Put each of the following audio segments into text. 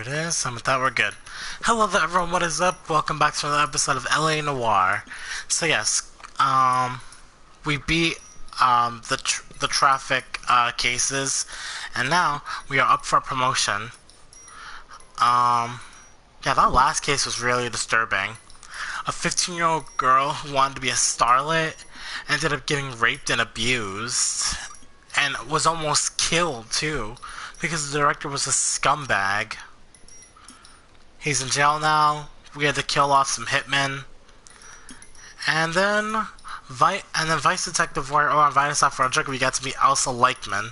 it is, and with that we're good. Hello there everyone, what is up? Welcome back to another episode of LA Noire. So yes, we beat the traffic cases, and now we are up for a promotion. Yeah, that last case was really disturbing. A 15-year-old girl who wanted to be a starlet ended up getting raped and abused, and was almost killed too, because the director was a scumbag. He's in jail now. We had to kill off some hitmen, and then Vice Detective Warrior on Vitus for a Joker, we got to meet Elsa Leichtman.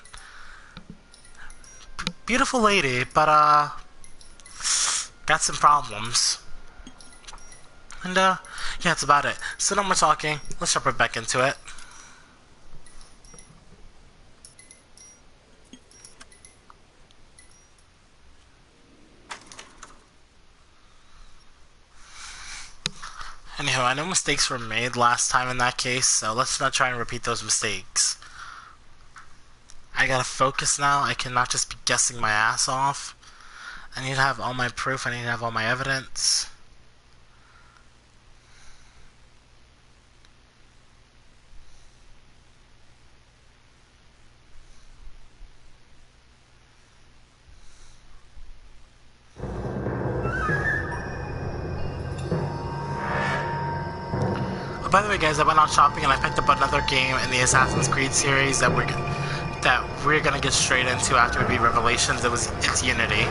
Beautiful lady, but got some problems. And yeah, that's about it. So no more talking. Let's jump right back into it. Anyhow, I know mistakes were made last time in that case, so let's not try and repeat those mistakes. I gotta focus now. I cannot just be guessing my ass off. I need to have all my proof. I need to have all my evidence. Oh, by the way, guys, I went out shopping and I picked up another game in the Assassin's Creed series that we're gonna get straight into after we beat Revelations. It's Unity.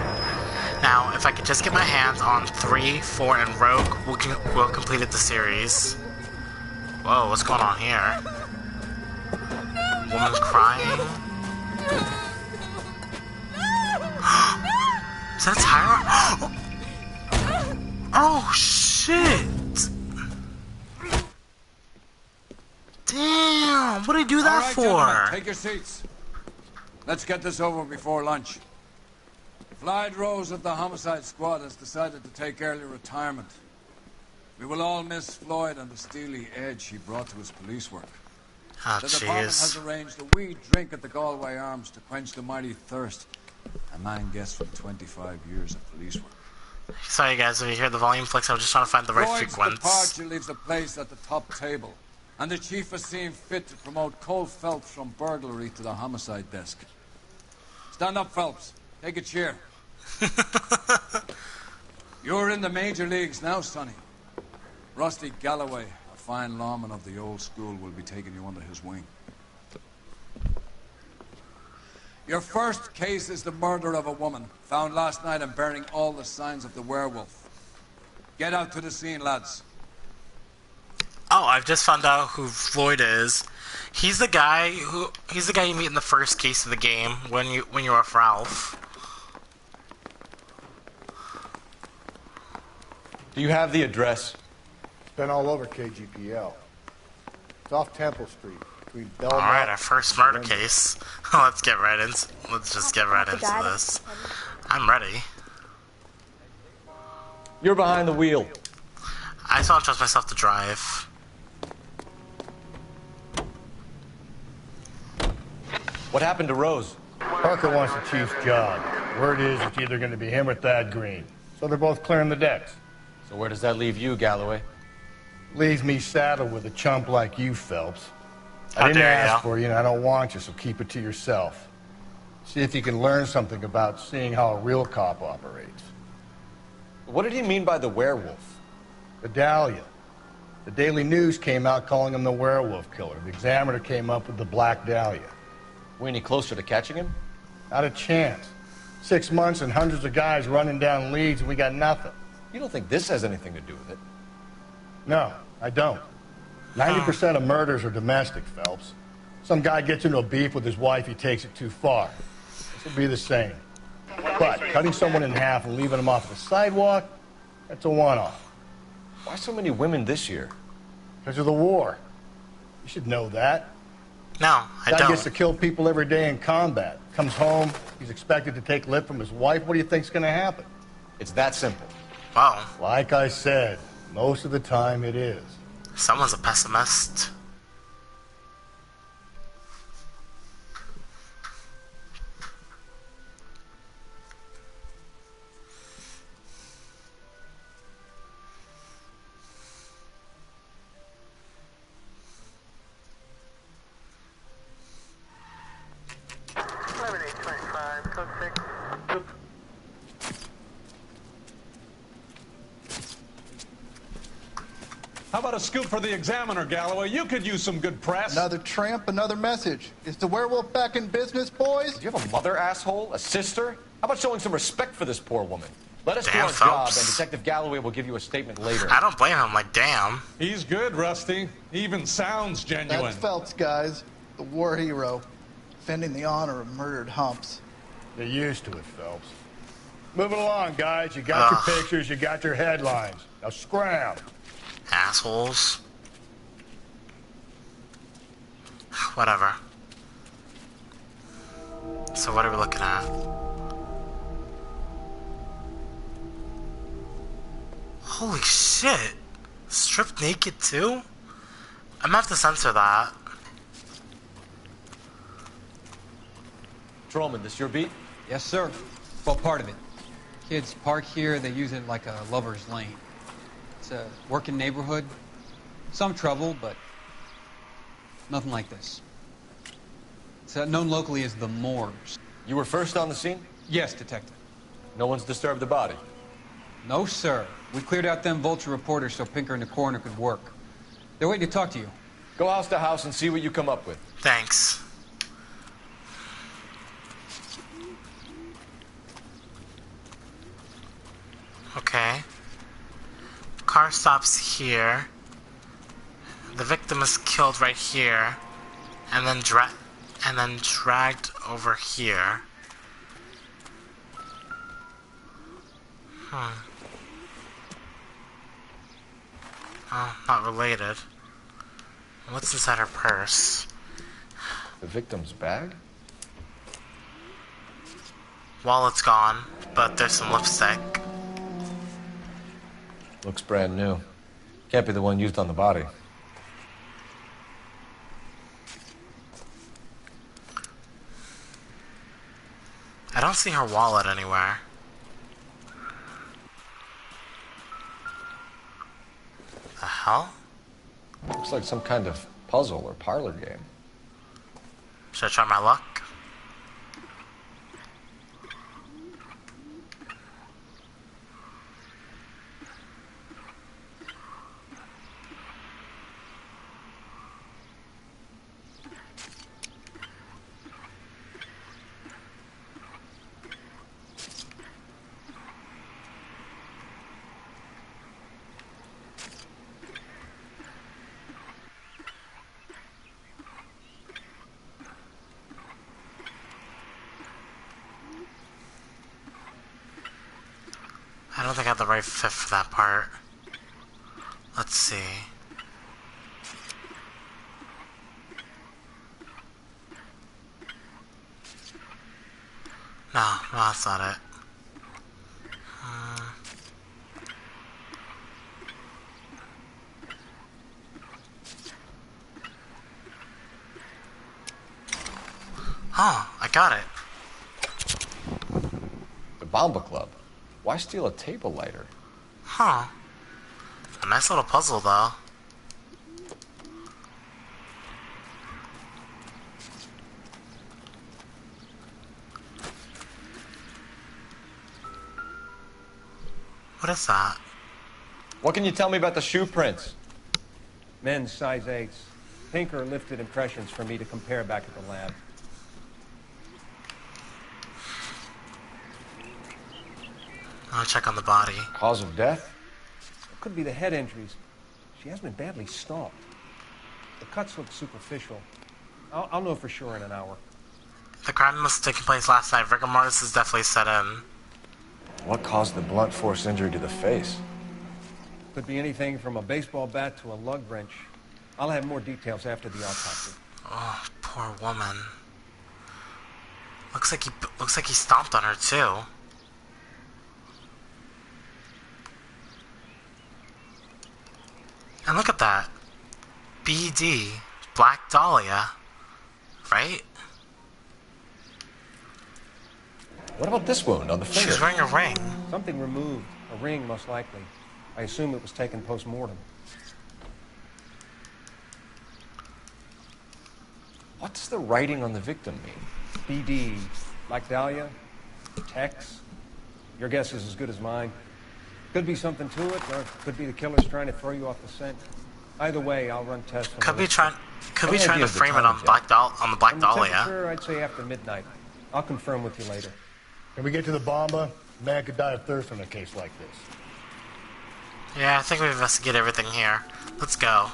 Now, if I could just get my hands on 3, 4, and Rogue, we'll complete the series. Whoa, what's going on here? Woman's crying. Is that Tyra? Oh shit! Damn! What did he do that right, for? Gentlemen, take your seats. Let's get this over before lunch. Floyd Rose of the Homicide Squad has decided to take early retirement. We will all miss Floyd and the steely edge he brought to his police work. Oh, the department has arranged a wee drink at the Galway Arms to quench the mighty thirst a man gets from 25 years of police work. Sorry guys, if you hear the volume flicks, I'm just trying to find the right Floyd's frequency. departure leaves a place at the top table, and the chief has seen fit to promote Cole Phelps from burglary to the homicide desk. Stand up, Phelps. Take a chair. You're in the major leagues now, Sonny. Rusty Galloway, a fine lawman of the old school, will be taking you under his wing. Your first case is the murder of a woman, found last night and bearing all the signs of the werewolf. Get out to the scene, lads. Oh, I've just found out who Floyd is. He's the guy you meet in the first case of the game when you're with Ralph. Do you have the address? It's been all over KGPL. It's off Temple Street between Belmont. All right, our first murder case. Let's just get right into this. I'm ready. You're behind the wheel. I just don't trust myself to drive. What happened to Rose? Parker wants the chief's job. Word is it's either going to be him or Thad Green. So they're both clearing the decks. So where does that leave you, Galloway? Leaves me saddled with a chump like you, Phelps. How I didn't dare ask ya. for you, and I don't want you, so keep it to yourself. See if you can learn something about seeing how a real cop operates. What did he mean by the werewolf? The Dahlia. The Daily News came out calling him the werewolf killer. The Examiner came up with the Black Dahlia. We any closer to catching him? Not a chance. 6 months and hundreds of guys running down leads, and we got nothing. You don't think this has anything to do with it? No, I don't. 90% of murders are domestic, Phelps. Some guy gets into a beef with his wife, he takes it too far. This will be the same. But cutting someone in half and leaving them off the sidewalk, that's a one-off. Why so many women this year? Because of the war. You should know that. No, I Guy don't. gets to kill people every day in combat. Comes home, he's expected to take lip from his wife. What do you think's going to happen? It's that simple. Wow, Like I said, most of the time it is. someone's a pessimist. about a scoop for the Examiner, Galloway? You could use some good press. Another tramp, another message. Is the werewolf back in business, boys? Do you have a mother, asshole? A sister? How about showing some respect for this poor woman? Let us do Damn, our job, Phelps. and Detective Galloway will give you a statement later. I don't blame him, like, damn. He's good, Rusty. He even sounds genuine. That's Phelps, guys. The war hero. Defending the honor of murdered humps. You're used to it, Phelps. Moving along, guys. You got your pictures, you got your headlines. Now scram. Assholes. Whatever. So what are we looking at? Holy shit! Stripped naked too? I'm gonna have to censor that. Trollman, this your beat? Yes, sir. Well, part of it. Kids park here, they use it like a lover's lane. It's a working neighborhood. Some trouble, but nothing like this. It's known locally as the Moors. You were first on the scene? Yes, Detective. No one's disturbed the body? No, sir. We cleared out them vulture reporters so Pinker and the coroner could work. They're waiting to talk to you. Go house to house and see what you come up with. Thanks. Okay. Car stops here. The victim is killed right here, and then dragged over here. Oh, not related. What's inside her purse? The victim's bag? Wallet's gone, but there's some lipstick. Looks brand new. Can't be the one used on the body. I don't see her wallet anywhere. The hell? Looks like some kind of puzzle or parlor game. Should I try my luck? I don't think I have the right fit for that part. Let's see. No, that's not it. Oh, I got it. The Bomba Club. Why steal a table lighter? Huh. A nice little puzzle, though. What is that? What can you tell me about the shoe prints? Men's size 8s. Pinker lifted impressions for me to compare back at the lab. I'll check on the body. Cause of death? It could be the head injuries. She has been badly stalked. The cuts look superficial. I'll know for sure in an hour. The crime must have taken place last night. Rigor mortis is definitely set in. What caused the blunt force injury to the face? Could be anything from a baseball bat to a lug wrench. I'll have more details after the autopsy. Oh, poor woman. Looks like he stomped on her too. And look at that. BD, Black Dahlia, right? What about this wound on the finger? She's wearing a ring. Something removed. A ring, most likely. I assume it was taken post-mortem. What does the writing on the victim mean? BD, like Dahlia, Tex. Your guess is as good as mine. Could be something to it, or it could be the killer's trying to throw you off the scent. Either way, I'll run tests. Could be trying Any to idea of the frame it time, on Jack? Black From the Dahlia. temperature, I'd say after midnight. I'll confirm with you later. Can we get to the bomba? Man could die of thirst in a case like this. Yeah, I think we investigate everything here. Let's go.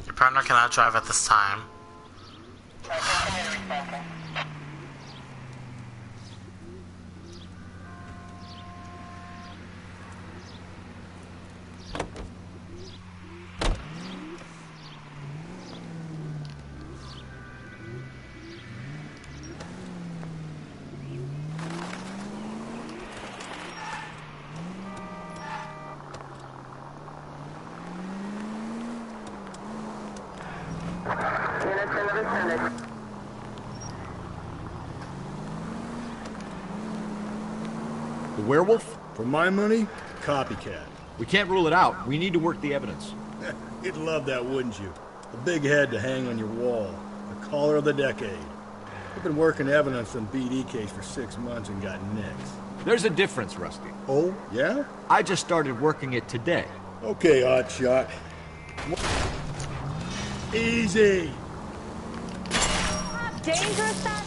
Your partner cannot drive at this time. The werewolf? For my money, copycat. We can't rule it out. We need to work the evidence. You'd love that, wouldn't you? The big head to hang on your wall. The caller of the decade. I've been working evidence on BD case for 6 months and got nicks. There's a difference, Rusty. Oh, yeah? I just started working it today. Okay, hotshot. Easy! Dangerous that?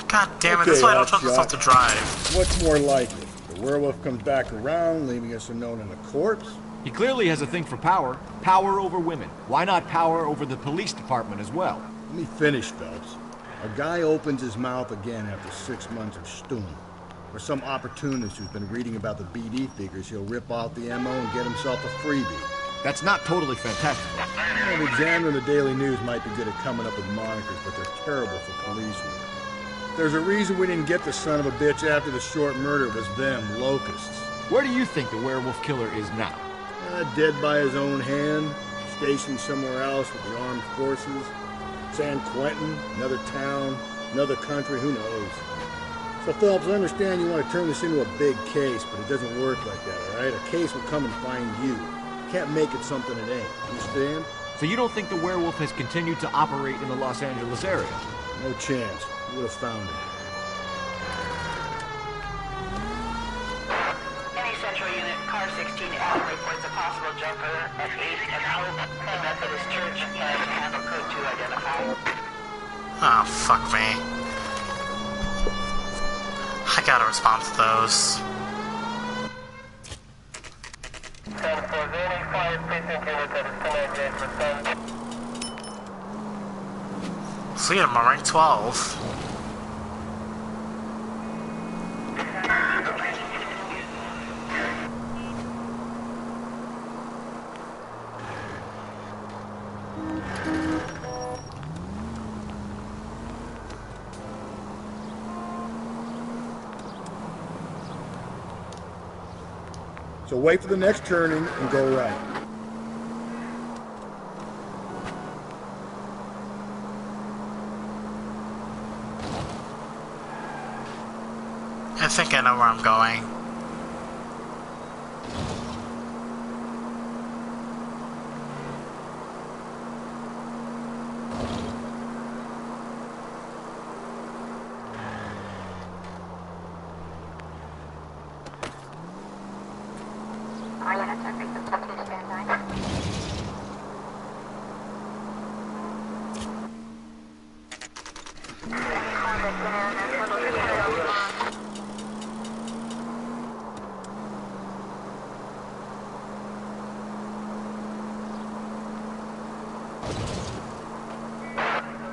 God damn it, Okay, that's why I don't trust hotshot. myself to drive. What's more likely? The werewolf comes back around, leaving us unknown in a corpse? He clearly has a thing for power. Power over women. Why not power over the police department as well? Let me finish, Phelps. A guy opens his mouth again after 6 months of stewing. Or some opportunist who's been reading about the BD figures, he'll rip off the MO and get himself a freebie. That's not totally fantastic. Well, the Examiner and the Daily News might be good at coming up with monikers, but they're terrible for police work. There's a reason we didn't get the son of a bitch after the short murder. It was them, locusts. Where do you think the werewolf killer is now? Dead by his own hand, stationed somewhere else with the armed forces. San Quentin, another town, another country, who knows? So, Phelps, I understand you want to turn this into a big case, but it doesn't work like that, all right? A case will come and find you. Can't make it something it ain't. Understand? So you don't think the werewolf has continued to operate in the Los Angeles area? No chance. You would have found him. Any Central Unit, Car 16L reports a possible jumper at 8 and Hope, the Methodist Church, and handle code 2 identified. Oh, fuck me. I gotta respond to those. Sweet, I'm on rank 12. So wait for the next turning and go right. I think I know where I'm going.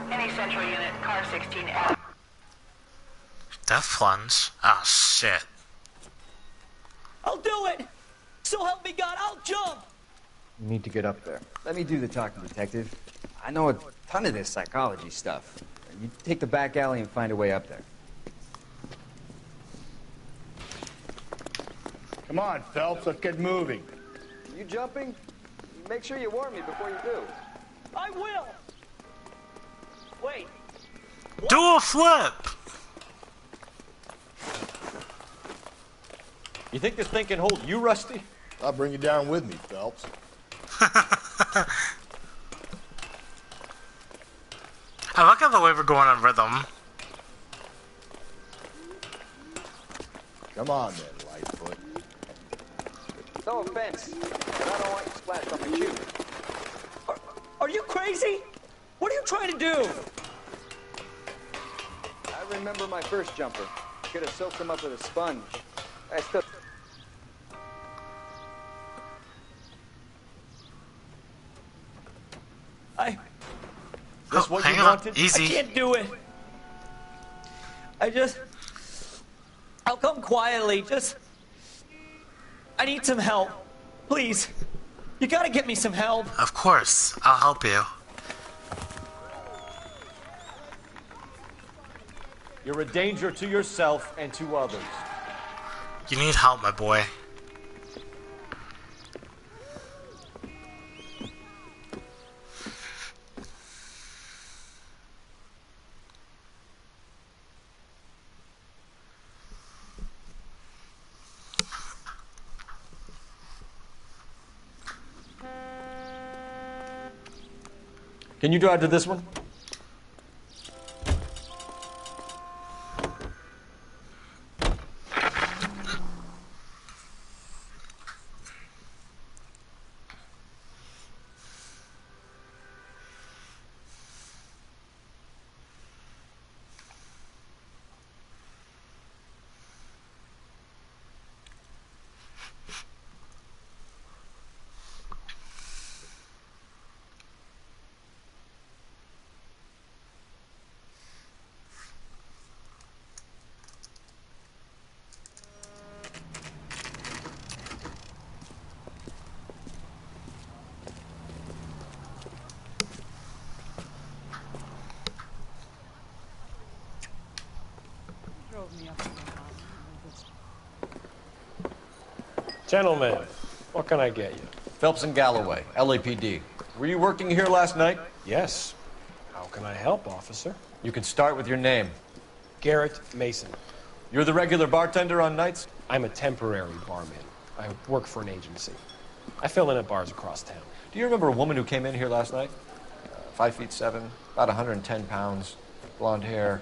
Any Central Unit, Car 16L. Death plunge? Oh shit. I'll do it! So help me God, I'll jump! You need to get up there. Let me do the talking, detective. I know a ton of this psychology stuff. You take the back alley and find a way up there. Come on, Phelps, let's get moving. You jumping? Make sure you warn me before you do. I will! Wait. Do a flip! You think this thing can hold you, Rusty? I'll bring you down with me, Phelps. I like how the way we're going on rhythm. Come on then, Lightfoot. No offense, but I don't want you splashed on my shoe. Are you crazy? What are you trying to do? I remember my first jumper. Could have soaked him up with a sponge. I still... This what hang you on. wanted? Easy. I can't do it. I'll come quietly. I need some help. Please. You gotta get me some help. Of course, I'll help you. You're a danger to yourself and to others. You need help, my boy. Can you drive to this one? Gentlemen, what can I get you? Phelps and Galloway, LAPD. Were you working here last night? Yes. How can I help, officer? You can start with your name. Garrett Mason. You're the regular bartender on nights? I'm a temporary barman. I work for an agency. I fill in at bars across town. Do you remember a woman who came in here last night? 5'7", about 110 pounds, blonde hair,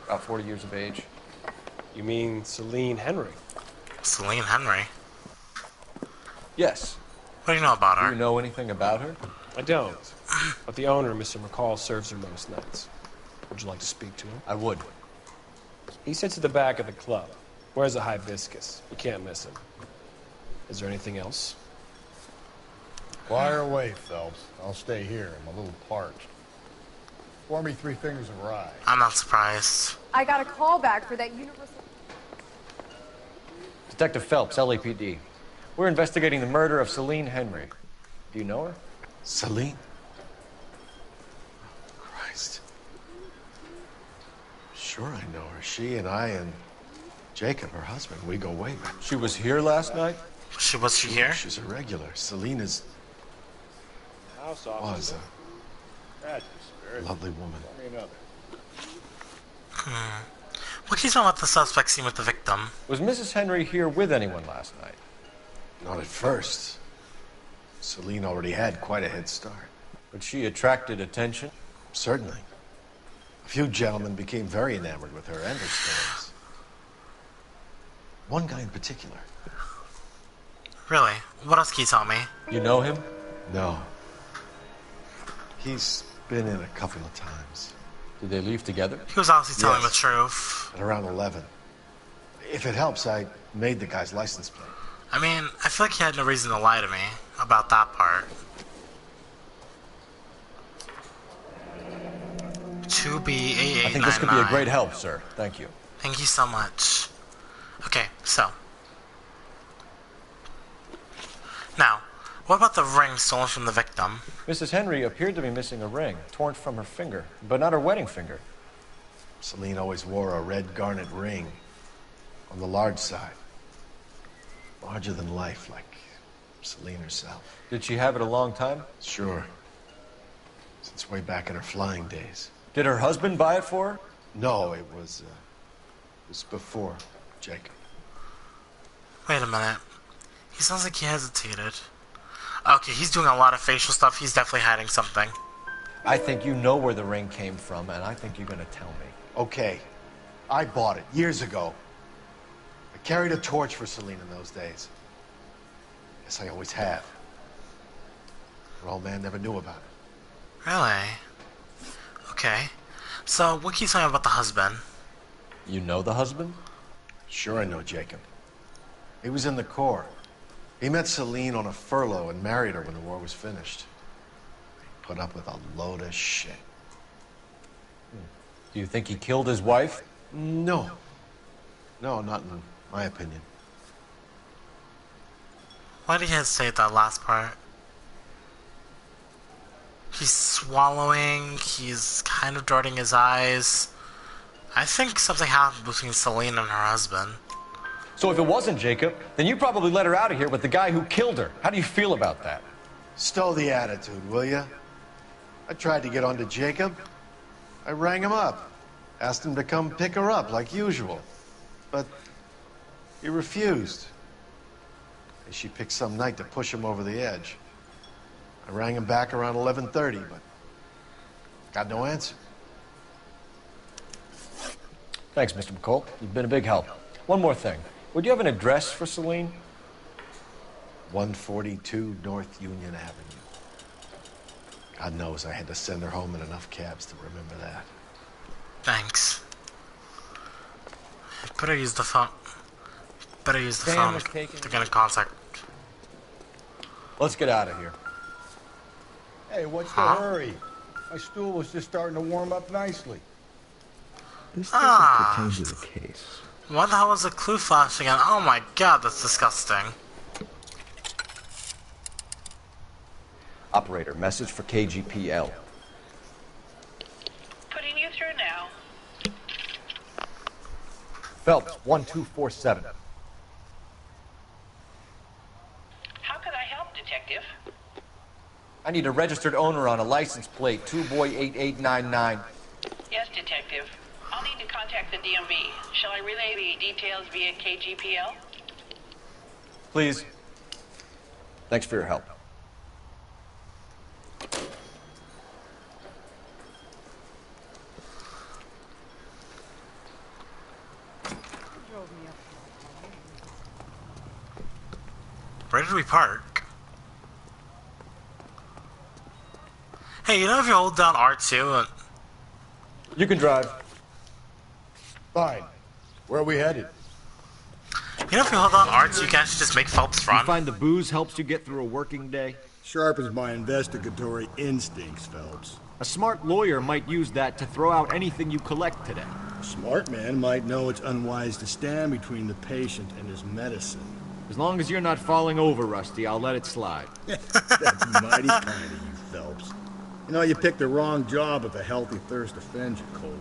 about 40 years of age. You mean Celine Henry? Celine Henry? Yes. What do you know about her? Do you know anything about her? I don't. But the owner, Mr. McCall, serves her most nights. Would you like to speak to him? I would. He sits at the back of the club. Wears a hibiscus. You can't miss him. Is there anything else? Fire away, Phelps. I'll stay here. I'm a little parched. Pour me 3 fingers of rye. I'm not surprised. I got a call back for that universal... Detective Phelps, LAPD. We're investigating the murder of Celine Henry. Do you know her? Celine? Christ. Sure I know her. She and I and Jacob, her husband, we go way back. She was here last night? Was she here? She's a regular. Celine is... House was officer. a lovely woman. What can you tell about the suspect scene with the victim? Was Mrs. Henry here with anyone last night? Not at first. Celine already had quite a head start. But she attracted attention? Certainly. A few gentlemen became very enamored with her and her stories. One guy in particular. Really? What else can you tell me? You know him? No. He's been in a couple of times. Did they leave together? He was obviously telling Yes. the truth. At around 11. If it helps, I made the guy's license plate. I mean, I feel like he had no reason to lie to me about that part. 2B8899. I think this could be a great help, sir. Thank you. Thank you so much. Okay, so. Now, what about the ring stolen from the victim? Mrs. Henry appeared to be missing a ring, torn from her finger, but not her wedding finger. Celine always wore a red garnet ring on the large side. Larger than life, like Celine herself. Did she have it a long time? Sure. Since way back in her flying days. Did her husband buy it for her? No, it was before Jacob. Wait a minute. He sounds like he hesitated. Okay, he's doing a lot of facial stuff. He's definitely hiding something. I think you know where the ring came from, and I think you're gonna tell me. Okay. I bought it years ago. I carried a torch for Celine in those days. Guess I always have. Her old man never knew about it. Really? Okay. So, what can you tell me about the husband? You know the husband? Sure I know Jacob. He was in the Corps. He met Celine on a furlough and married her when the war was finished. He put up with a load of shit. Do you think he killed his wife? No. No, not in my opinion. Why did he hesitate that last part? He's swallowing, he's kind of darting his eyes. I think something happened between Celine and her husband. So if it wasn't Jacob, then you probably let her out of here with the guy who killed her. How do you feel about that? Stow the attitude, will ya? I tried to get onto Jacob. I rang him up. Asked him to come pick her up, like usual. But he refused. She picked some night to push him over the edge. I rang him back around 11:30, but got no answer. Thanks, Mr. McCall. You've been a big help. One more thing. Would you have an address for Celine? 142 North Union Avenue. God knows I had to send her home in enough cabs to remember that. Thanks. Better use the phone. Better use the phone to get in contact. Let's get out of here. Hey, what's the hurry? My stool was just starting to warm up nicely. This doesn't pertain to the case. What the hell was the clue flash again? Oh my god, that's disgusting. Operator, message for KGPL. Putting you through now. Phelps, 1247. How could I help, Detective? I need a registered owner on a license plate, 2boy8899. Yes, Detective. I'll need to contact the DMV. Shall I relay the details via KGPL? Please. Thanks for your help. Where did we park? Hey, you know if you hold down R2 You can drive. Fine. Where are we headed? You know if you hold down R2 you can actually just make Phelps run? You find the booze helps you get through a working day? Sharpens my investigatory instincts, Phelps. A smart lawyer might use that to throw out anything you collect today. A smart man might know it's unwise to stand between the patient and his medicine. As long as you're not falling over, Rusty, I'll let it slide. That's mighty kind of you, Phelps. You know, you picked the wrong job if a healthy thirst offends you, Cole.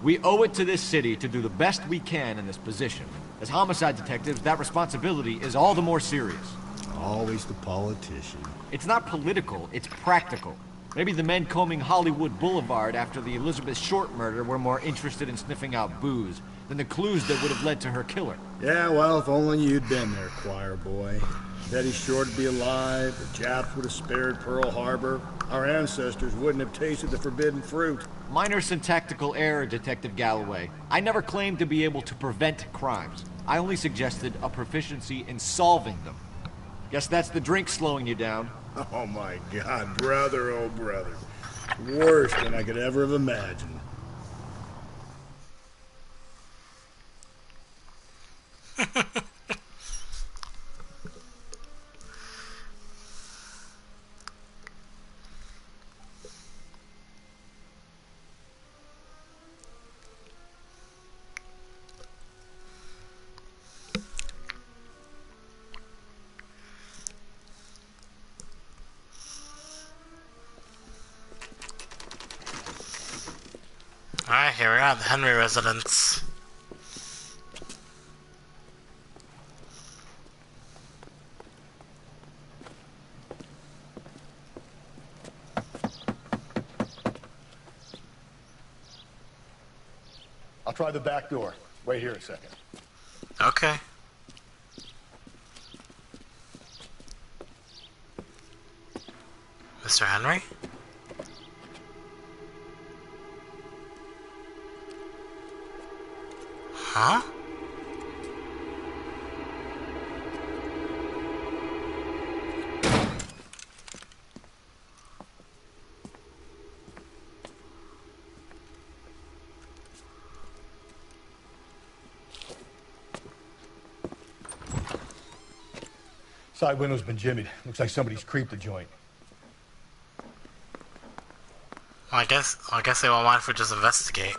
We owe it to this city to do the best we can in this position. As homicide detectives, that responsibility is all the more serious. Always the politician. It's not political, it's practical. Maybe the men combing Hollywood Boulevard after the Elizabeth Short murder were more interested in sniffing out booze than the clues that would have led to her killer. Yeah, well, if only you'd been there, choir boy. Betty Short would be alive, the Japs would have spared Pearl Harbor, our ancestors wouldn't have tasted the forbidden fruit. Minor syntactical error, Detective Galloway. I never claimed to be able to prevent crimes. I only suggested a proficiency in solving them. Guess that's the drink slowing you down. Oh my God, brother, oh brother. Worse than I could ever have imagined. Alright, here we are, the Henry residence. I'll try the back door. Wait here a second. Okay. Mr. Henry? Huh? Side window's been jimmied. Looks like somebody's creeped the joint. Well, I guess they won't mind if we just investigate.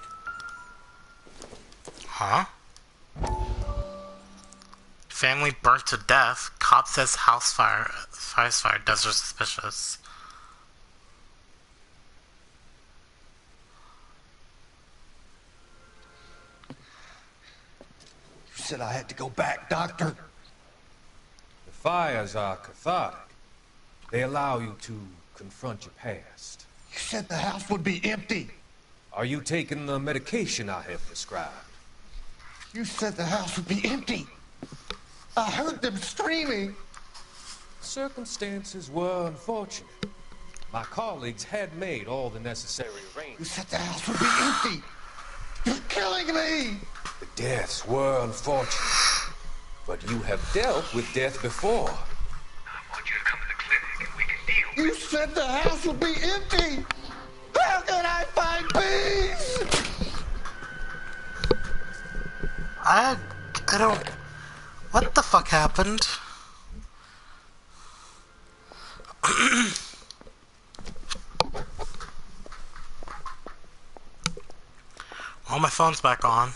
Huh? Family burnt to death. Cop says house fire. Does are suspicious. You said I had to go back, Doctor. The fires are cathartic. They allow you to confront your past. You said the house would be empty. Are you taking the medication I have prescribed? You said the house would be empty. I heard them screaming. Circumstances were unfortunate. My colleagues had made all the necessary You arrangements. said the house would be empty. You're killing me. The deaths were unfortunate. But you have dealt with death before. I want you to come to the clinic and we can deal. You said the house would be empty. How can I find peace? I don't... What the fuck happened? Well, my phone's back on.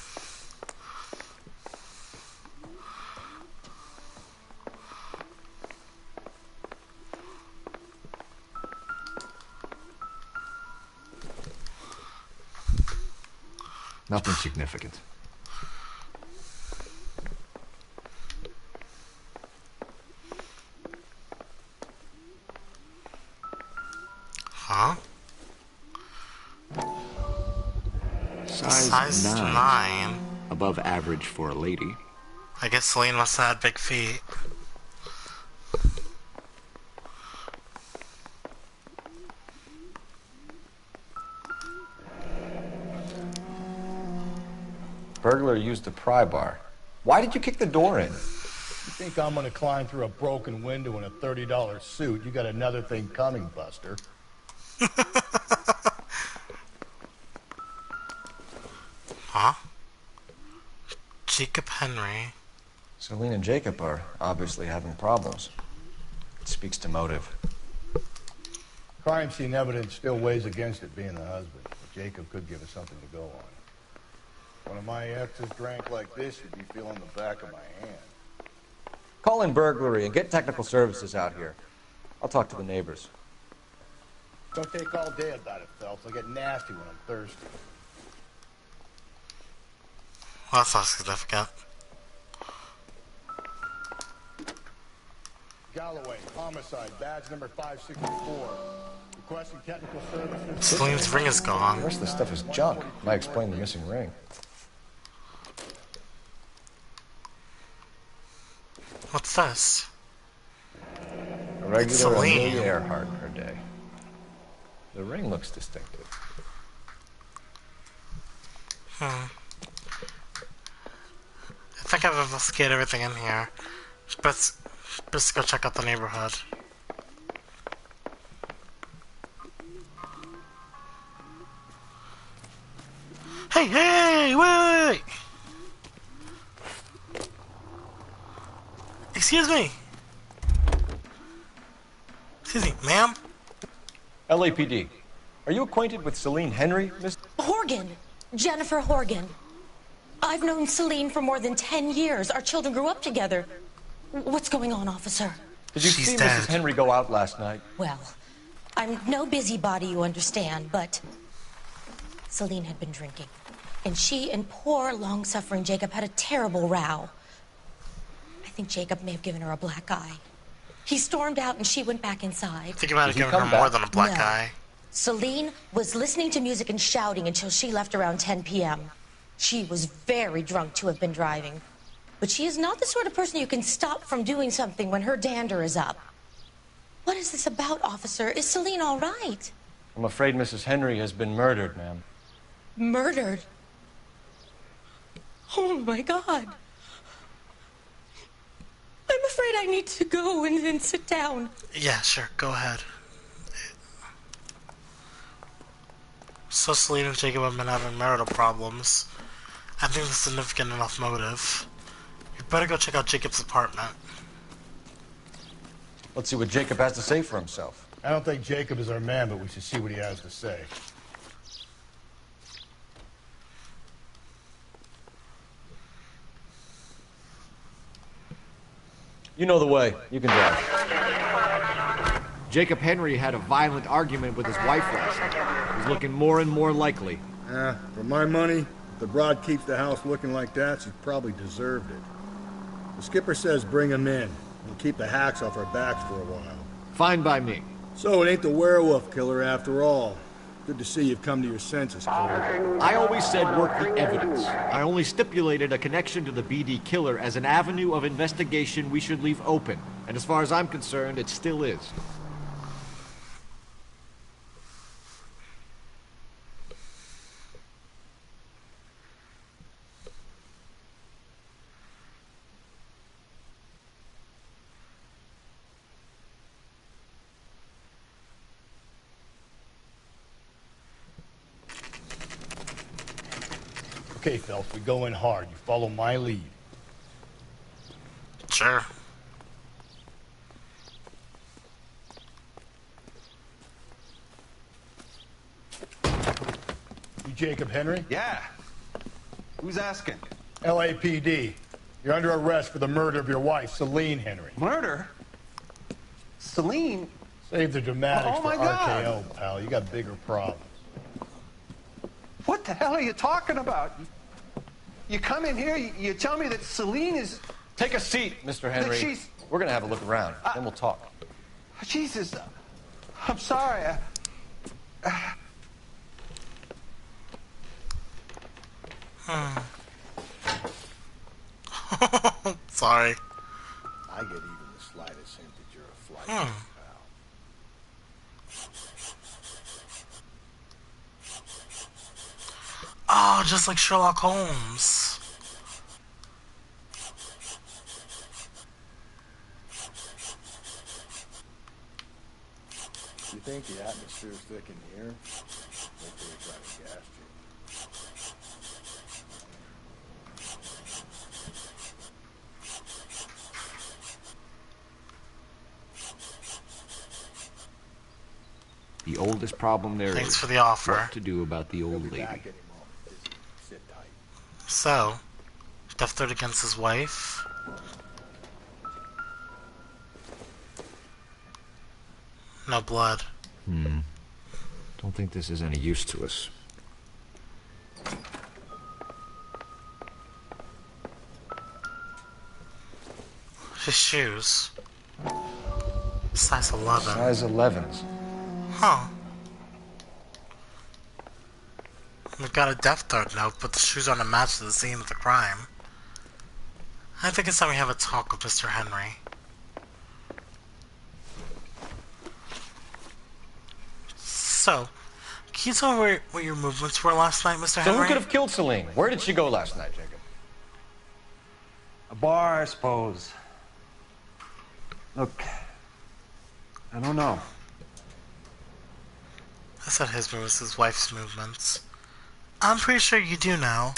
Nothing significant. Huh? Size 9. Above average for a lady. I guess Celine must have had big feet. Burglar used the pry bar. Why did you kick the door in? You think I'm gonna climb through a broken window in a $30 suit? You got another thing coming, Buster. Huh? Jacob Henry. Celine and Jacob are obviously having problems. It speaks to motive. Crime scene evidence still weighs against it being the husband. But Jacob could give us something to go on. One of my exes drank like this, you'd be feeling the back of my hand. Call in burglary and get technical services out here. I'll talk to the neighbors. Don't take all day about it, Phelps. I get nasty when I'm thirsty. Well, that's not significant. Galloway, homicide, badge number 564. Requesting technical services. Celine's ring is gone. The rest of the stuff is junk. Might explain the missing ring. What's this? A regular Celine. Amelia Earhart per day. The ring looks distinctive. I think I've investigated everything in here. Best go check out the neighborhood. Hey, wait! Excuse me, ma'am? LAPD. Are you acquainted with Celine Henry, Miss? Horgan. Jennifer Horgan. I've known Celine for more than 10 years. Our children grew up together. What's going on, officer? Did you see Mrs. Henry go out last night? Well, I'm no busybody, you understand, but Celine had been drinking. And she and poor, long-suffering Jacob had a terrible row. I think Jacob may have given her a black eye. He stormed out and she went back inside. I think you might have given her more than a black No. eye. Celine was listening to music and shouting until she left around 10 p.m. She was very drunk to have been driving. But she is not the sort of person you can stop from doing something when her dander is up. What is this about, officer? Is Celine all right? I'm afraid Mrs. Henry has been murdered, ma'am. Murdered? Oh my God. I'm afraid I need to go and sit down. Yeah, sure. Go ahead. So Celine and Jacob have been having marital problems. I think that's significant enough motive. You better go check out Jacob's apartment. Let's see what Jacob has to say for himself. I don't think Jacob is our man, but we should see what he has to say. You know the way. You can drive. Jacob Henry had a violent argument with his wife last night. He's looking more and more likely. For my money, if the broad keeps the house looking like that, she probably deserved it. The skipper says bring him in. We'll keep the hacks off our backs for a while. Fine by me. So it ain't the werewolf killer after all. Good to see you've come to your senses, Cole. I always said work the evidence. I only stipulated a connection to the BD killer as an avenue of investigation we should leave open. And as far as I'm concerned, it still is. Okay, Phelps, we go in hard. You follow my lead. Sure. You Jacob Henry? Yeah. Who's asking? LAPD. You're under arrest for the murder of your wife, Celine Henry. Murder? Celine? Save the dramatics Oh, for my God. RKO, pal. You got bigger problems. What the hell are you talking about? You come in here, you tell me that Celine is... Take a seat, Mr. Henry. she's- We're going to have a look around, then we'll talk. Jesus, I'm sorry. Sorry. I get even the slightest hint that you're a flight pal. Oh, just like Sherlock Holmes. You think the atmosphere's thick in here? Wait till we try to gas you. The oldest problem there Thanks is for the offer. what to do about the old lady. Sit tight. So, death threat against his wife. No blood. Don't think this is any use to us. His shoes. Size 11. Size 11s. Huh. We've got a death threat note, but the shoes aren't a match to the scene of the crime. I think it's time we have a talk with Mr. Henry. So, can you tell me what your movements were last night, Mr. So Henry? who could have killed Celine? Where did she go last night, Jacob? A bar, I suppose. Look, I don't know. I said his movements, his wife's movements. I'm pretty sure you do know.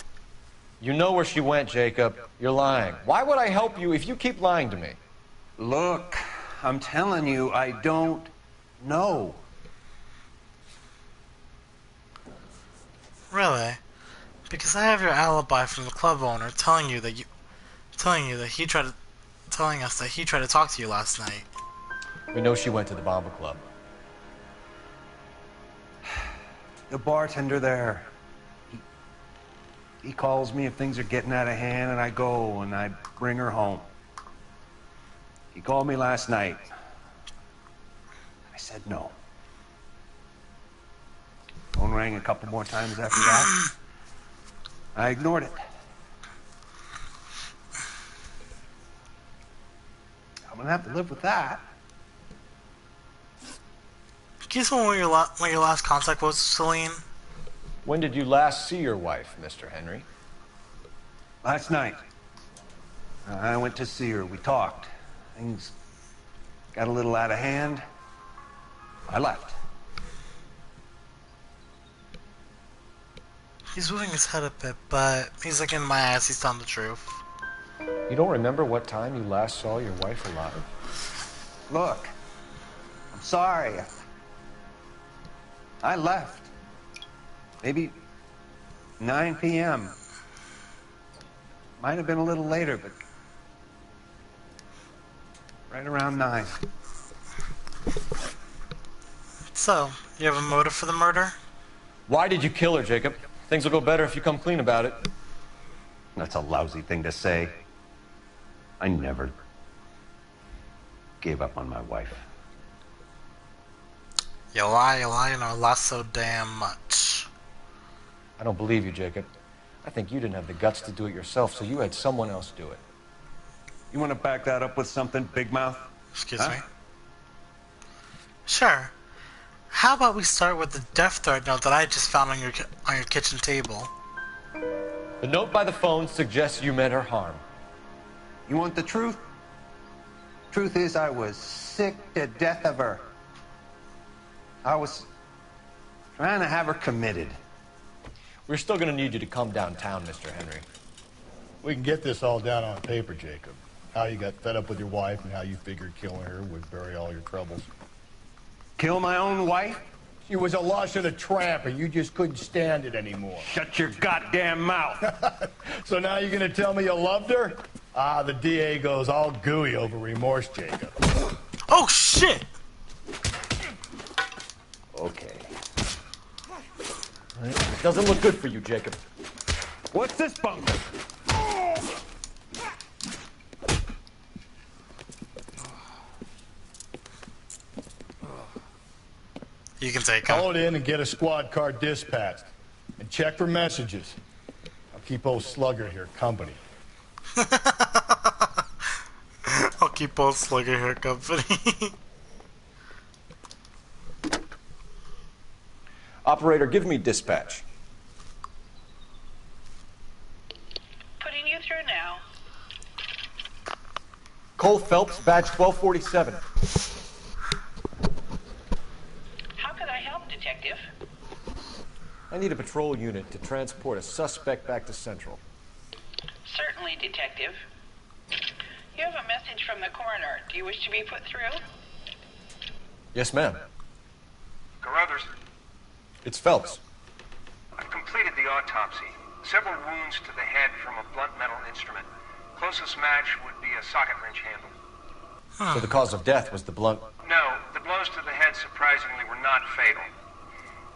You know where she went, Jacob. You're lying. Why would I help you if you keep lying to me? Look, I'm telling you, I don't know. Really? Because I have your alibi from the club owner telling us that he tried to talk to you last night. We know she went to the Bomber Club. The bartender there, he calls me if things are getting out of hand, and I go and I bring her home. He called me last night. I said no. Phone rang a couple more times after that. I ignored it. I'm gonna have to live with that. Can you tell me when your last contact was with Celine? When did you last see your wife, Mr. Henry? Last night, I went to see her. We talked. Things got a little out of hand. I left. He's moving his head a bit, but he's like, in my eyes, he's telling the truth. You don't remember what time you last saw your wife alive? Look, I'm sorry. I left. Maybe 9 p.m. Might have been a little later, but right around 9. So, you have a motive for the murder? Why did you kill her, Jacob? Things will go better if you come clean about it. That's a lousy thing to say. I never gave up on my wife. You lie, and I lie so damn much. I don't believe you, Jacob. I think you didn't have the guts to do it yourself, so you had someone else do it. You want to back that up with something, Big Mouth? Excuse me? Sure. How about we start with the death threat note that I just found on your kitchen table? The note by the phone suggests you meant her harm. You want the truth? Truth is, I was sick to death of her. I was trying to have her committed. We're still going to need you to come downtown, Mr. Henry. We can get this all down on paper, Jacob. How you got fed up with your wife and how you figured killing her would bury all your troubles. Kill my own wife? She was a lush and a tramp, and you just couldn't stand it anymore. Shut your goddamn mouth. So now you're going to tell me you loved her? Ah, the DA goes all gooey over remorse, Jacob. Oh, shit! Okay. It doesn't look good for you, Jacob. What's this bunker? You can take Call it in and get a squad car dispatched. And check for messages. I'll keep old Slugger here company. I'll keep old Slugger here company. Operator, give me dispatch. Putting you through now. Cole Phelps, badge 1247. How could I help, Detective? I need a patrol unit to transport a suspect back to Central. Certainly, Detective. You have a message from the coroner. Do you wish to be put through? Yes, ma'am. Carruthers, It's Phelps. I've completed the autopsy. Several wounds to the head from a blunt metal instrument. Closest match would be a socket wrench handle. So the cause of death was the blunt. No, the blows to the head surprisingly were not fatal.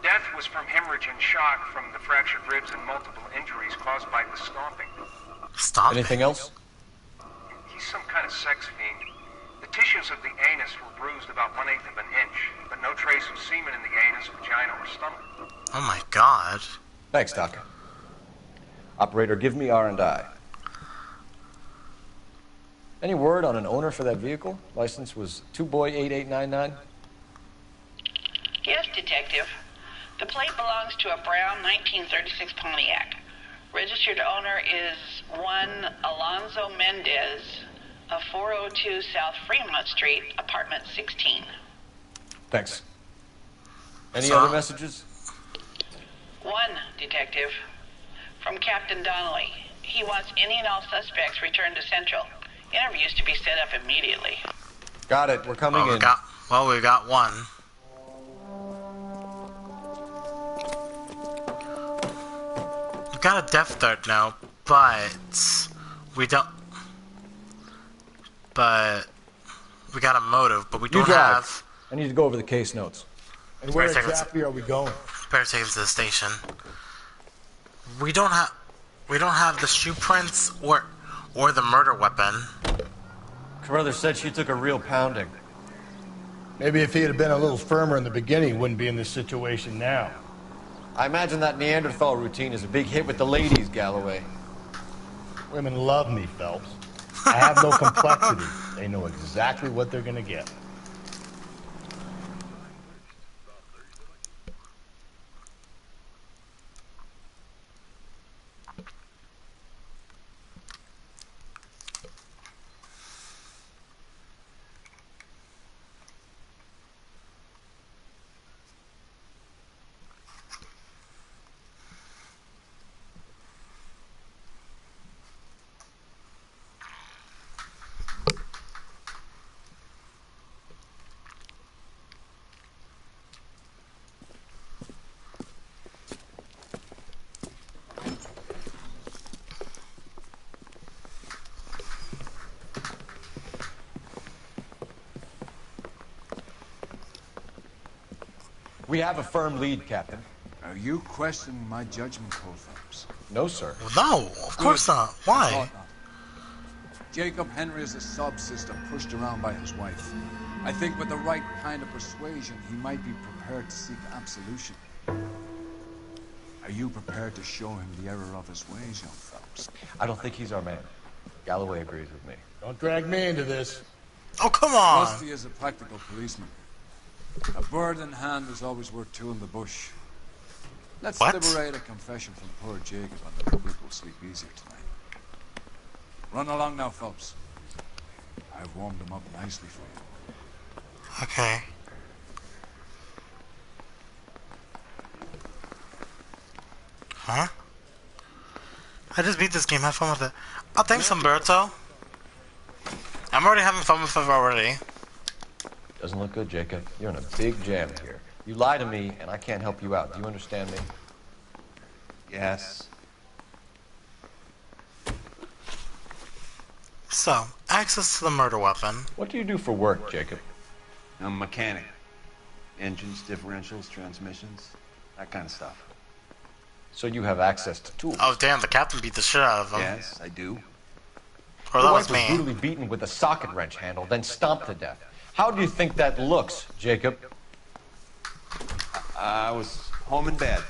Death was from hemorrhage and shock from the fractured ribs and multiple injuries caused by the stomping. Stomping? Anything else? He's some kind of sex fiend. The tissues of the anus were bruised about 1/8 of an inch, but no trace of semen in the anus, vagina, or stomach. Oh my god. Thanks, Doc. Operator, give me R&I. Any word on an owner for that vehicle? License was 2boy8899. Yes, Detective. The plate belongs to a brown 1936 Pontiac. Registered owner is one Alonzo Mendez of 402 South Fremont Street, apartment 16. Thanks. Any other messages? One, Detective. From Captain Donnelly. He wants any and all suspects returned to Central. Interviews to be set up immediately. Got it. We're coming in. We got one. We got a death threat now, but we don't. But we got a motive, but we don't have. I need to go over the case notes. And where exactly are we going? Better take him to the station. We don't have the shoe prints or the murder weapon. Carruthers said she took a real pounding. Maybe if he had been a little firmer in the beginning, he wouldn't be in this situation now. I imagine that Neanderthal routine is a big hit with the ladies, Galloway. Women love me, Phelps. I have no complexity. They know exactly what they're going to get. We have a firm lead, Captain. Are you questioning my judgment call, Phelps? No, sir. No, of course not. Why? Jacob Henry is a sub-sister pushed around by his wife. I think with the right kind of persuasion, he might be prepared to seek absolution. Are you prepared to show him the error of his ways, young Phelps? I don't think he's our man. Galloway agrees with me. Don't drag me into this. Oh, come on. Rusty is a practical policeman. A bird in hand is always worth two in the bush. Let's liberate a confession from poor Jacob, and the public will sleep easier tonight. Run along now, Phelps. I've warmed them up nicely for you. Okay. Huh? I just beat this game. Have fun with it. Oh, thanks, Umberto. I'm already having fun with it already. Doesn't look good, Jacob. You're in a big jam here. You lie to me, and I can't help you out. Do you understand me? Yes. So, access to the murder weapon. What do you do for work, Jacob? I'm a mechanic. Engines, differentials, transmissions, that kind of stuff. So you have access to tools? Oh, damn, the captain beat the shit out of him. Yes, I do. Or that was Your wife me. was brutally beaten with a socket wrench handle, then stomped to death. How do you think that looks, Jacob? I was home in bed.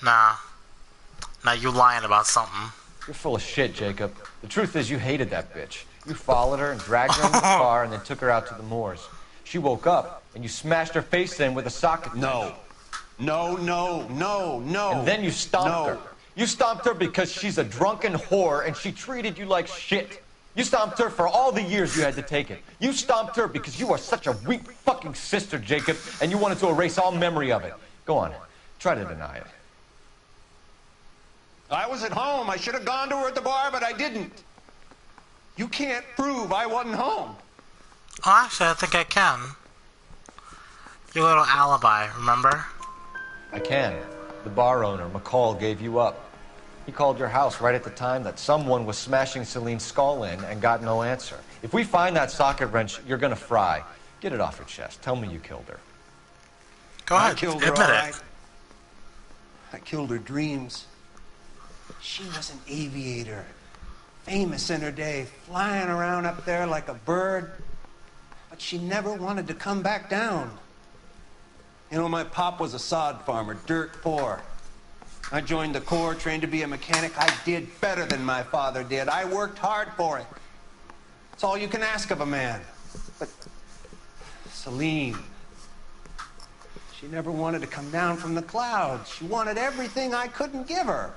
Nah. Now you lying about something. You're full of shit, Jacob. The truth is you hated that bitch. You followed her and dragged her in the car and then took her out to the moors. She woke up and you smashed her face in with a socket wrench. No. No. And then you stomped her. You stomped her because she's a drunken whore and she treated you like shit. You stomped her for all the years you had to take it. You stomped her because you are such a weak fucking sister, Jacob, and you wanted to erase all memory of it. Go on. Try to deny it. I was at home. I should have gone to her at the bar, but I didn't. You can't prove I wasn't home. Oh, actually, I think I can. Your little alibi, remember? I can. The bar owner, McCall, gave you up. He called your house right at the time that someone was smashing Celine's skull in and got no answer. If we find that socket wrench, you're gonna fry. Get it off your chest. Tell me you killed her. Go ahead, I killed her, admit all it. right. I killed her dreams. She was an aviator. Famous in her day, flying around up there like a bird. But she never wanted to come back down. You know, my pop was a sod farmer, dirt poor. I joined the Corps, trained to be a mechanic. I did better than my father did. I worked hard for it. It's all you can ask of a man. But Celine, she never wanted to come down from the clouds. She wanted everything I couldn't give her.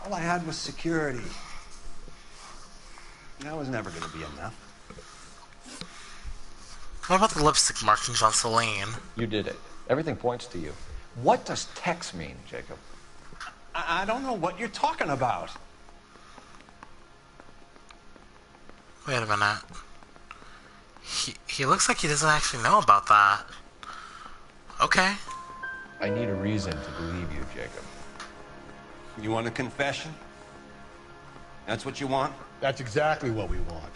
All I had was security. And that was never going to be enough. What about the lipstick markings on Celine? You did it. Everything points to you. What does Tex mean, Jacob? I don't know what you're talking about. Wait a minute. He looks like he doesn't actually know about that. Okay. I need a reason to believe you, Jacob. You want a confession? That's what you want? That's exactly what we want.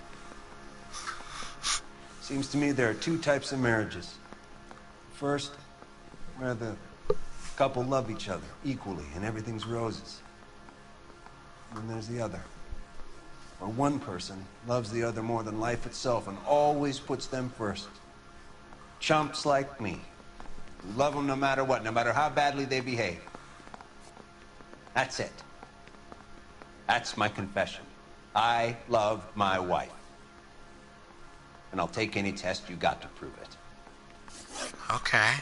Seems to me there are two types of marriages. First, where the couple love each other equally and everything's roses. And then there's the other, where one person loves the other more than life itself and always puts them first. Chumps like me, who love them no matter what, no matter how badly they behave. That's it. That's my confession. I love my wife. And I'll take any test you got to prove it. Okay.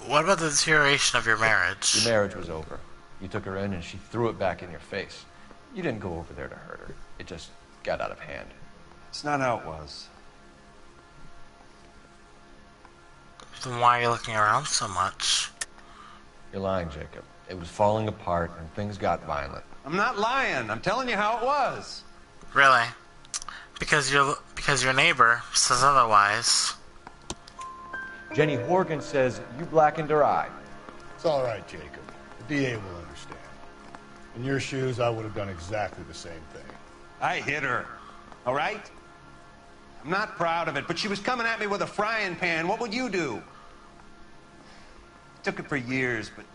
What about the deterioration of your marriage? Your marriage was over. You took her in and she threw it back in your face. You didn't go over there to hurt her. It just got out of hand. It's not how it was. Then why are you looking around so much? You're lying, Jacob. It was falling apart and things got violent. I'm not lying. I'm telling you how it was. Really? Because your neighbor says otherwise. Jenny Horgan says you blackened her eye. It's all right, Jacob. The DA will understand. In your shoes, I would have done exactly the same thing. I hit her. All right? I'm not proud of it, but she was coming at me with a frying pan. What would you do? Took it for years, but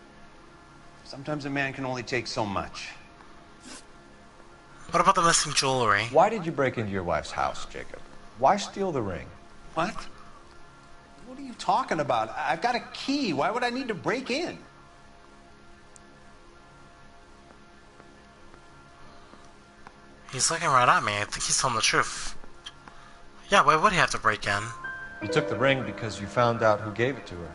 sometimes a man can only take so much. What about the missing jewelry? Why did you break into your wife's house, Jacob? Why steal the ring? What? What are you talking about? I've got a key. Why would I need to break in? He's looking right at me. I think he's telling the truth. Yeah, why would he have to break in? You took the ring because you found out who gave it to her.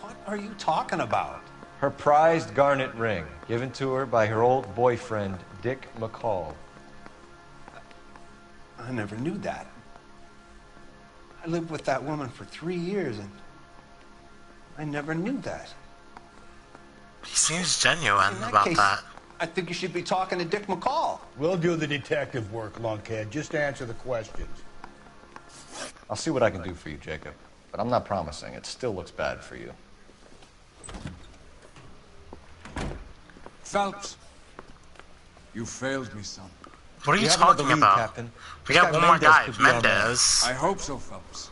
What are you talking about? Her prized garnet ring, given to her by her old boyfriend, Dick McCall. I never knew that. I lived with that woman for 3 years, and I never knew that. He seems genuine In that about case, that. I think you should be talking to Dick McCall. We'll do the detective work, lunkhead. Just answer the questions. I'll see what I can do for you, Jacob. But I'm not promising. It still looks bad for you. Phelps, you failed me, son. What are you talking about? Captain. We got one more guy, Mendez. I hope so, Phelps.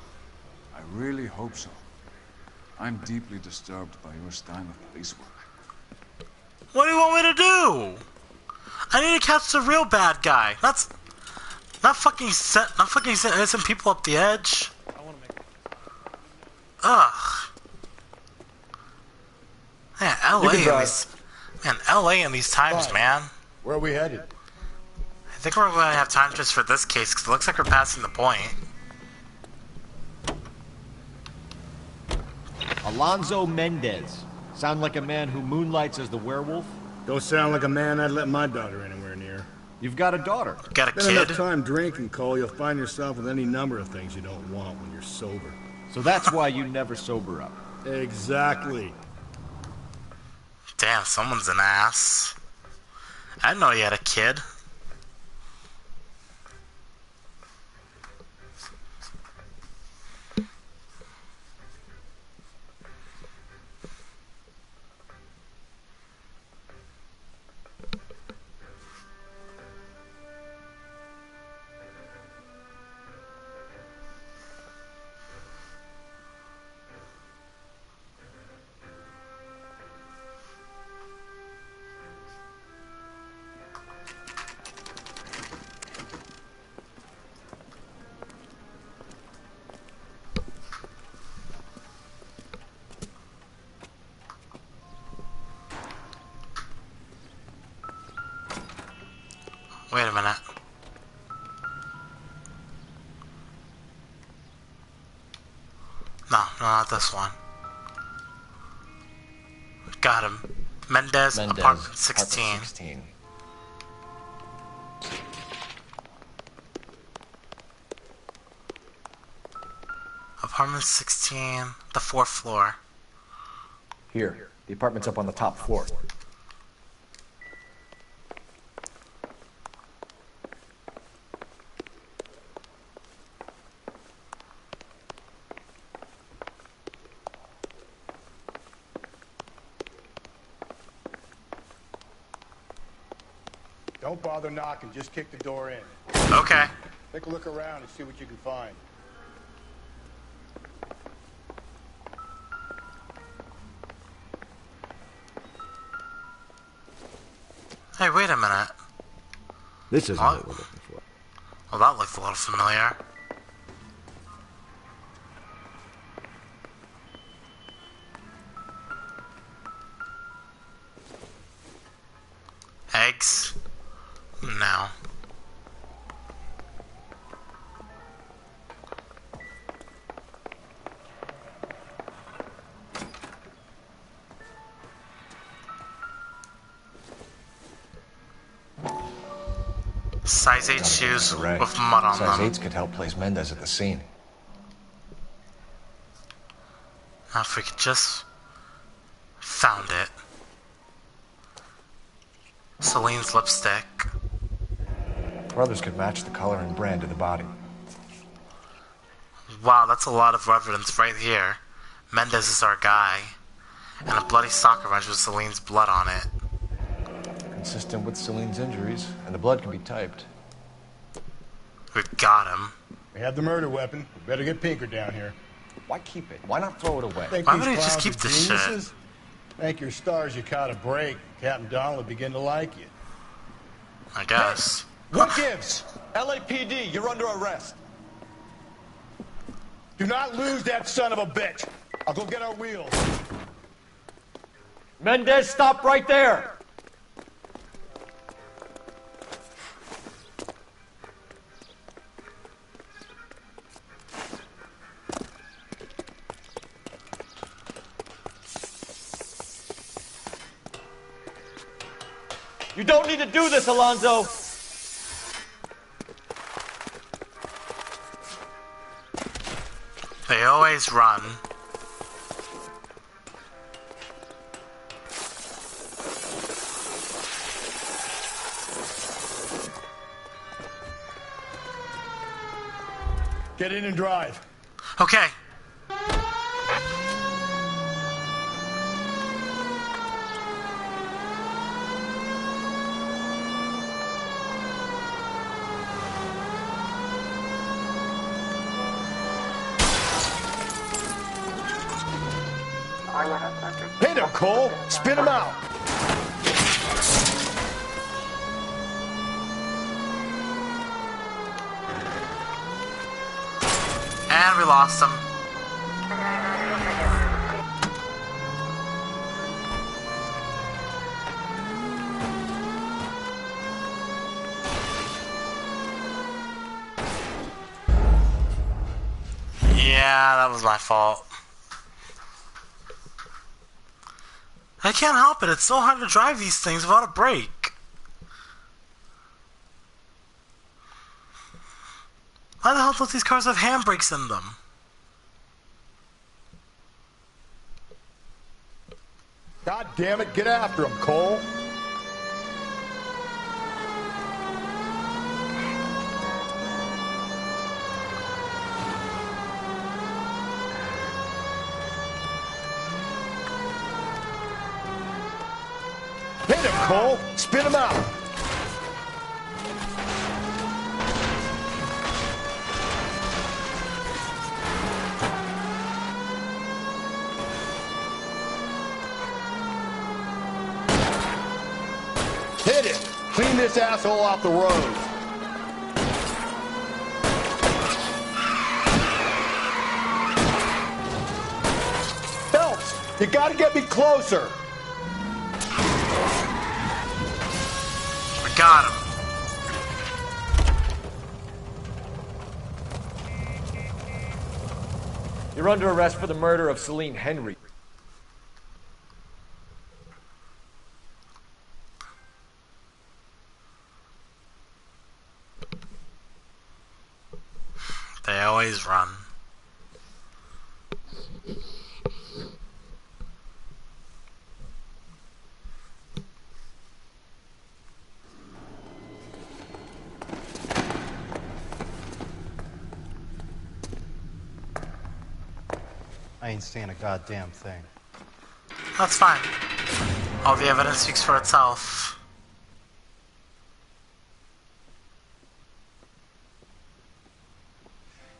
I really hope so. I'm deeply disturbed by your style of police work. What do you want me to do? I need to catch the real bad guy. Not fucking set innocent people up the edge. Ugh. Man, LA in these times, man. Where are we headed? I think we're going to have time just for this case, because it looks like we're passing the point. Alonzo Mendez. Sound like a man who moonlights as the werewolf? Don't sound like a man I'd let my daughter anywhere near. You've got a daughter. Got a Spend kid? enough time drinking, Cole, you'll find yourself with any number of things you don't want when you're sober. So that's why you never sober up. Exactly. Damn, someone's an ass. I didn't know he had a kid. Wait a minute. No, not this one. Got him. Mendez, apartment 16. Apartment 16. Apartment 16, the 4th floor. Here. The apartment's up on the top floor. Don't bother knocking, just kick the door in. Okay. Take a look around and see what you can find. Hey, wait a minute. This isn't what we're looking for. Well, that looks a little familiar. Eggs? No. Size 8 shoes Right. with mud on Size them. 8s could help place Mendez at the scene. Now, if we could just found it. Celine's lipstick. Brothers could match the color and brand of the body. Wow, that's a lot of evidence right here. Mendez is our guy. And a bloody soccer wrench with Celine's blood on it. Consistent with Celine's injuries, and the blood can be typed. We got him. We have the murder weapon. We better get Pinker down here. Why keep it? Why not throw it away? Think Why these would he just clowns keep are this shit? geniuses? Thank your stars you caught a break. Captain Donald will begin to like you. I guess. What gives? LAPD, you're under arrest. Do not lose that son of a bitch. I'll go get our wheels. Mendez, stop right there. You don't need to do this, Alonzo. They always run. Get in and drive. Okay. Hit him, Cole. Spin him out. And we lost him. Yeah, that was my fault. I can't help it. It's so hard to drive these things without a brake. Why the hell don't these cars have handbrakes in them? God damn it, get after him, Cole. Hit him, Cole. Spin him out. Hit it. Clean this asshole off the road. Phelps, you gotta get me closer. Got him. You're under arrest for the murder of Celine Henry. They always run. I ain't saying a goddamn thing. That's fine. All the evidence speaks for itself.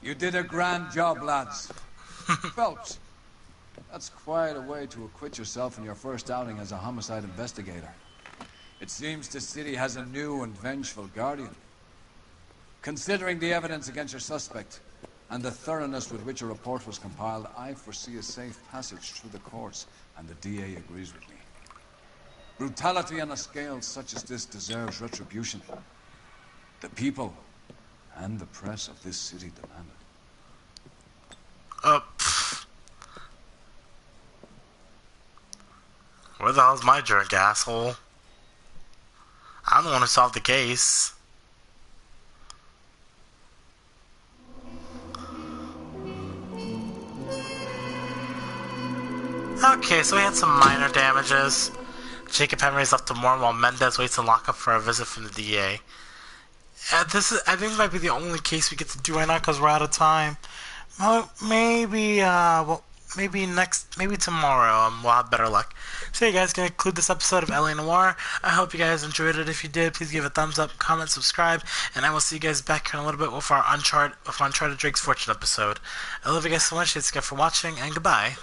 You did a grand job, lads. Phelps, that's quite a way to acquit yourself in your first outing as a homicide investigator. It seems the city has a new and vengeful guardian. Considering the evidence against your suspect, and the thoroughness with which a report was compiled, I foresee a safe passage through the courts, and the DA agrees with me. Brutality on a scale such as this deserves retribution. The people and the press of this city demand it. Where the hell's my drink, asshole? I'm the one who solved the case. Okay, so we had some minor damages. Jacob Henry's left to mourn while Mendez waits in lockup for a visit from the DA. I think this might be the only case we get to do right now because we're out of time. Well, maybe maybe tomorrow we'll have better luck. So you guys can conclude this episode of LA Noire. I hope you guys enjoyed it. If you did, please give a thumbs up, comment, subscribe, and I will see you guys back here in a little bit with our Uncharted Drake's Fortune episode. I love you guys so much. Thanks again for watching, and goodbye.